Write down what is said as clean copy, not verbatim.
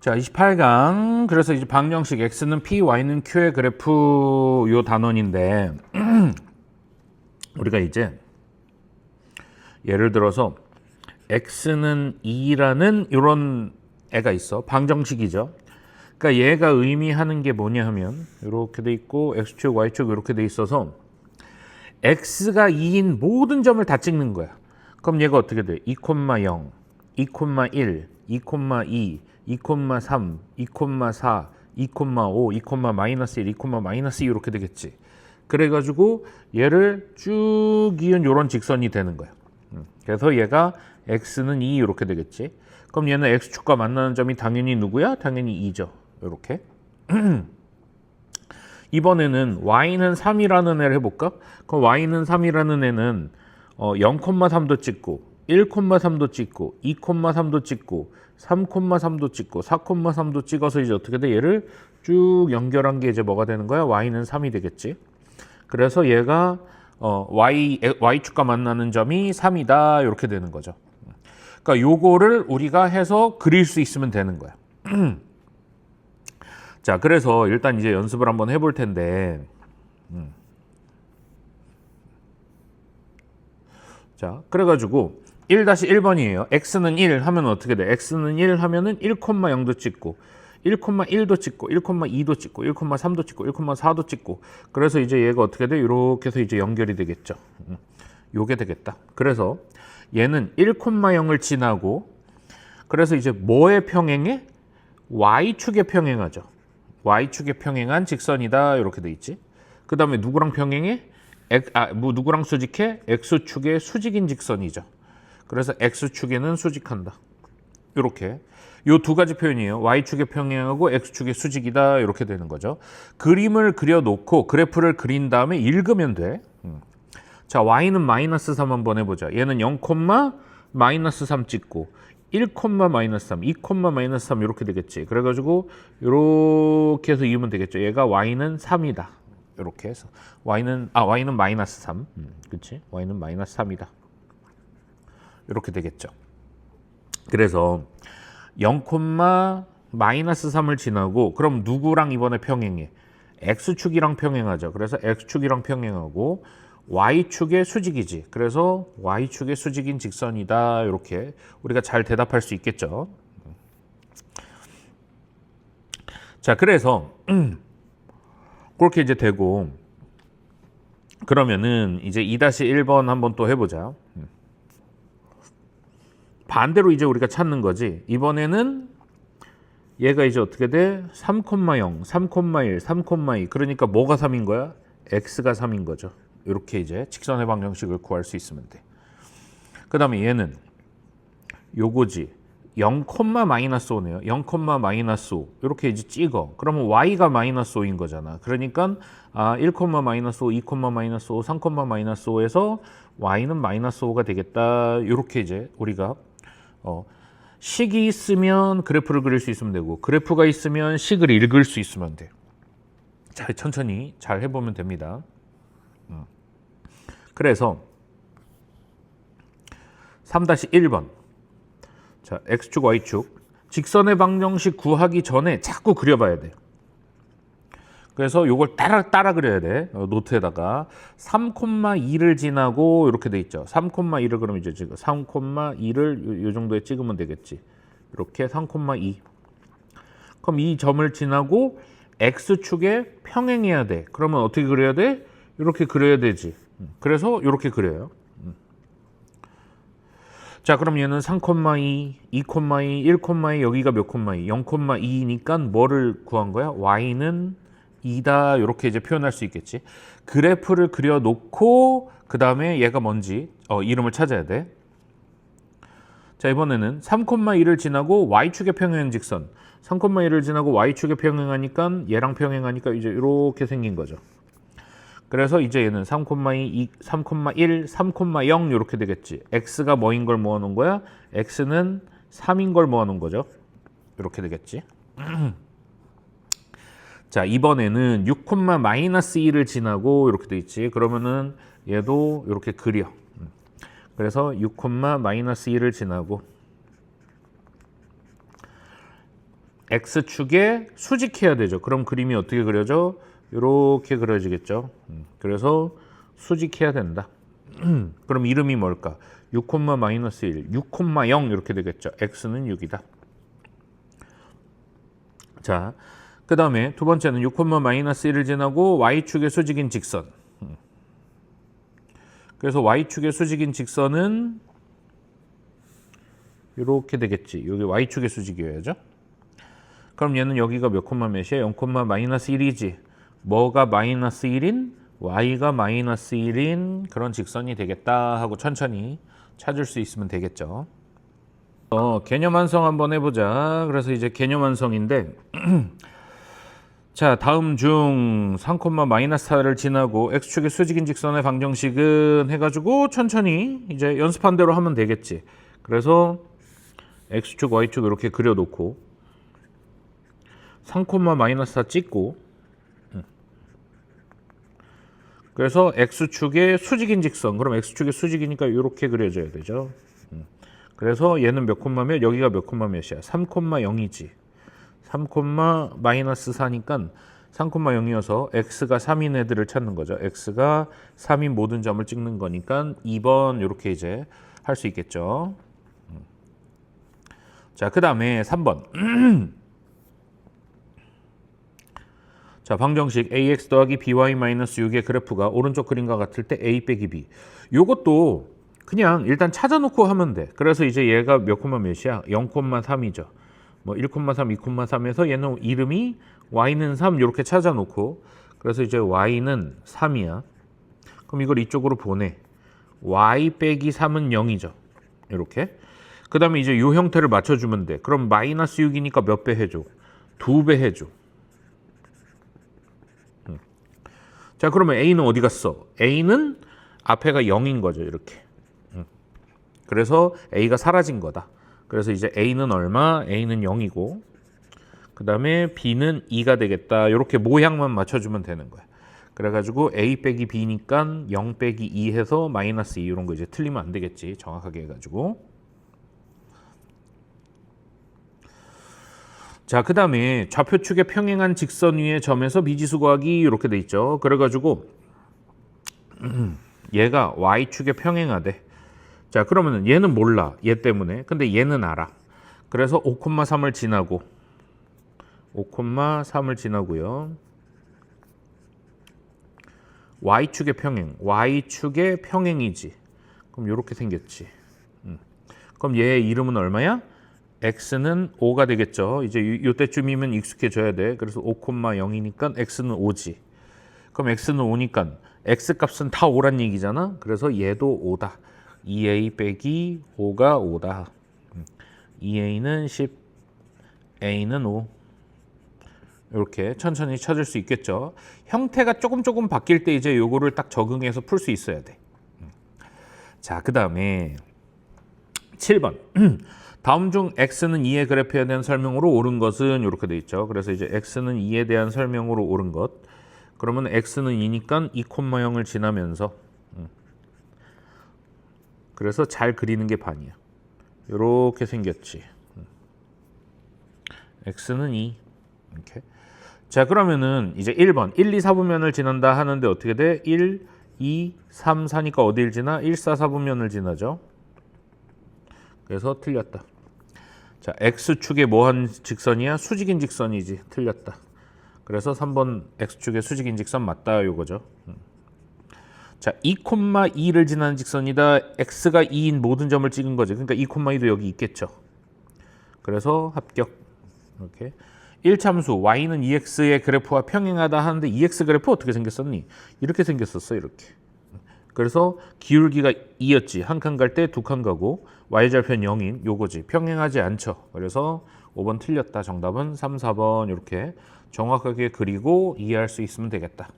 자, 28강. 그래서 이제 방정식 x는 p, y는 q의 그래프 요 단원인데 우리가 이제 예를 들어서 x는 2라는 이런 애가 있어. 방정식이죠. 그러니까 얘가 의미하는 게 뭐냐 하면 이렇게 돼 있고 x축, y축 이렇게 돼 있어서 x가 2인 모든 점을 다 찍는 거야. 그럼 얘가 어떻게 돼? 2,0, 2,1, 2,2, 2,3, 2,4, 2,5, 2,-1, 2,-2 이렇게 되겠지. 그래가지고 얘를 쭉 이은 이런 직선이 되는 거야. 그래서 얘가 x는 2 이렇게 되겠지. 그럼 얘는 x축과 만나는 점이 당연히 누구야? 당연히 2죠. 이렇게. 이번에는 y는 3이라는 애를 해볼까? 그럼 y는 3이라는 애는 0,3도 찍고 1,3도 찍고 2,3도 찍고 3,3도 찍고 4,3도 찍어서 이제 어떻게 돼? 얘를 쭉 연결한 게 이제 뭐가 되는 거야? y는 3이 되겠지. 그래서 얘가 y축과 만나는 점이 3이다 이렇게 되는 거죠. 그러니까 요거를 우리가 해서 그릴 수 있으면 되는 거야. 자, 그래서 일단 이제 연습을 한번 해볼 텐데 자, 그래가지고 1-1번이에요. x는 1 하면 어떻게 돼? x는 1 하면은 1,0도 찍고 1,1도 찍고 1,2도 찍고 1,3도 찍고 1,4도 찍고 그래서 이제 얘가 어떻게 돼? 이렇게 해서 이제 연결이 되겠죠. 요게 되겠다. 그래서 얘는 1,0을 지나고 그래서 이제 뭐의 평행에? y축의 평행하죠. y축의 평행한 직선이다 이렇게 돼 있지. 그 다음에 누구랑 평행해? 누구랑 수직해? x축의 수직인 직선이죠. 그래서 x축에는 수직한다. 이렇게 요 두 가지 표현이에요. y축의 평행하고 x축의 수직이다 이렇게 되는 거죠. 그림을 그려놓고 그래프를 그린 다음에 읽으면 돼. 자, y는 -3 한번 해보자. 얘는 0,-3 찍고 1,-3, 2,-3 이렇게 되겠지. 그래가지고 이렇게 해서 이으면 되겠죠. 얘가 y는 3이다. 이렇게 해서 y는 -3, 그렇지? y는 -3이다. 이렇게 되겠죠. 그래서 0,-3을 지나고 그럼 누구랑 이번에 평행해? x축이랑 평행하죠. 그래서 x축이랑 평행하고 y축의 수직이지. 그래서 y축의 수직인 직선이다. 이렇게 우리가 잘 대답할 수 있겠죠. 자, 그래서 그렇게 이제 되고 그러면은 이제 2-1번 한번 또 해보자. 반대로 이제 우리가 찾는 거지. 이번에는 얘가 이제 어떻게 돼? 3,0, 3,1, 3,2 그러니까 뭐가 3인 거야? x가 3인 거죠. 이렇게 이제 직선의 방정식을 구할 수 있으면 돼. 그 다음에 얘는 요거지. 0,-5네요. 0,-5 이렇게 이제 찍어. 그러면 y가 -5인 거잖아. 그러니까 1,-5, 2,-5, 3,-5에서 y는 -5가 되겠다. 이렇게 이제 우리가 식이 있으면 그래프를 그릴 수 있으면 되고 그래프가 있으면 식을 읽을 수 있으면 돼. 자, 천천히 잘 해보면 됩니다. 그래서 3-1번 자, x축, y축 직선의 방정식 구하기 전에 자꾸 그려봐야 돼. 그래서 요걸 따라 그려야 돼. 노트에다가 3,2를 지나고 이렇게 돼 있죠. 3,2를 그럼 이제 지금 3,2를 요 정도에 찍으면 되겠지. 이렇게 3,2 그럼 이 점을 지나고 x축에 평행해야 돼. 그러면 어떻게 그려야 돼? 이렇게 그려야 되지. 그래서 이렇게 그려요. 자, 그럼 얘는 3,2, 2,2, 1,2 여기가 몇 콤마2? 0,2니까 뭐를 구한 거야? y는 2다 이렇게 이제 표현할 수 있겠지. 그래프를 그려놓고 그 다음에 얘가 뭔지 이름을 찾아야 돼. 자, 이번에는 3,2를 지나고 y축에 평행한 직선 3,2를 지나고 y축에 평행하니까 얘랑 평행하니까 이제 이렇게 생긴 거죠. 그래서 이제 얘는 3,2, 3,1, 3,0 이렇게 되겠지. x가 뭐인 걸 모아놓은 거야? x는 3인 걸 모아놓은 거죠. 이렇게 되겠지. 자, 이번에는 6,-2를 지나고 이렇게 돼 있지. 그러면은 얘도 이렇게 그려. 그래서 6,-2를 지나고 x축에 수직해야 되죠. 그럼 그림이 어떻게 그려져? 이렇게 그려지겠죠. 그래서 수직해야 된다. 그럼 이름이 뭘까? 6, 마이너스 1, 6,0 이렇게 되겠죠. x는 6이다. 자, 그 다음에 두 번째는 6, 마이너스 1을 지나고 y축의 수직인 직선. 그래서 y축의 수직인 직선은 이렇게 되겠지. 여기 y축의 수직이어야죠. 그럼 얘는 여기가 몇 콤마 몇이야? 0, 마이너스 1이지. 뭐가 마이너스 1인? y가 마이너스 1인 그런 직선이 되겠다 하고 천천히 찾을 수 있으면 되겠죠. 개념 완성 한번 해보자. 그래서 이제 개념 완성인데 자, 다음 중 3, 마이너스 4를 지나고 x축의 수직인 직선의 방정식은 해가지고 천천히 이제 연습한 대로 하면 되겠지. 그래서 x축, y축 이렇게 그려놓고 3, 마이너스 4 찍고 그래서 x축의 수직인 직선, 그럼 x축의 수직이니까 이렇게 그려져야 되죠. 그래서 얘는 몇 콤마면 여기가 몇 콤마 몇이야? 3, 0이지. 3, 마이너스 4니까 3, 0이어서 x가 3인 애들을 찾는 거죠. x가 3인 모든 점을 찍는 거니까 2번 이렇게 이제 할 수 있겠죠. 자, 그 다음에 3번. 자, 방정식 ax 더하기 by 마이너스 6의 그래프가 오른쪽 그림과 같을 때 a 빼기 b. 요것도 그냥 일단 찾아놓고 하면 돼. 그래서 이제 얘가 몇 콤마 몇이야? 0,3이죠. 뭐 1,3, 2,3에서 얘는 이름이 y는 3 이렇게 찾아놓고 그래서 이제 y는 3이야. 그럼 이걸 이쪽으로 보내. y 빼기 3은 0이죠. 이렇게. 그 다음에 이제 요 형태를 맞춰주면 돼. 그럼 마이너스 6이니까 몇 배 해줘? 2배 해줘. 자, 그러면 a는 어디 갔어? a는 앞에가 0인 거죠. 이렇게. 그래서 a가 사라진 거다. 그래서 이제 a는 얼마? a는 0이고 그 다음에 b는 2가 되겠다. 이렇게 모양만 맞춰주면 되는 거야. 그래가지고 a 빼기 b니까 0 빼기 2 해서 마이너스 2 이런 거 이제 틀리면 안 되겠지. 정확하게 해가지고. 자, 그 다음에 좌표축에 평행한 직선 위의 점에서 미지수 구하기 이렇게 돼 있죠. 그래가지고 얘가 y축에 평행하대. 자, 그러면은 얘는 몰라. 얘 때문에. 근데 얘는 알아. 그래서 5,3을 지나고 5,3을 지나고요. y축의 평행. y축의 평행이지. 그럼 이렇게 생겼지. 그럼 얘의 이름은 얼마야? x는 5가 되겠죠. 이제 이때쯤이면 익숙해져야 돼. 그래서 5,0이니까 x는 5지. 그럼 x는 5니까 x 값은 다 5란 얘기잖아. 그래서 얘도 5다. 2a 빼기 5가 5다. 2a는 10, a는 5. 이렇게 천천히 찾을 수 있겠죠. 형태가 조금 바뀔 때 이제 요거를 딱 적응해서 풀 수 있어야 돼. 자, 그 다음에 7번. 다음 중 x는 2의 그래프에 대한 설명으로 옳은 것은 이렇게 돼 있죠. 그래서 이제 x는 2에 대한 설명으로 옳은 것. 그러면 x는 2니까 2,0을 지나면서 그래서 잘 그리는 게 반이야. 이렇게 생겼지. x는 2. 이렇게. 자, 그러면은 이제 1번 1, 2, 4분면을 지난다 하는데 어떻게 돼? 1, 2, 3, 4니까 어딜 지나? 1, 4, 4분면을 지나죠. 그래서 틀렸다. 자, x축에 뭐한 직선이야? 수직인 직선이지. 틀렸다. 그래서 3번 x축의 수직인 직선 맞다 요거죠. 자, 2,2를 지나는 직선이다. x가 2인 모든 점을 찍은 거지. 그러니까 2,2도 여기 있겠죠. 그래서 합격. 이렇게. 1참수 y는 2x의 그래프와 평행하다 하는데 2x 그래프 어떻게 생겼었니? 이렇게 생겼었어. 이렇게. 그래서 기울기가 2였지. 한 칸 갈 때 두 칸 가고 y절편 0인 요거지. 평행하지 않죠. 그래서 5번 틀렸다. 정답은 3, 4번 이렇게 정확하게 그리고 이해할 수 있으면 되겠다.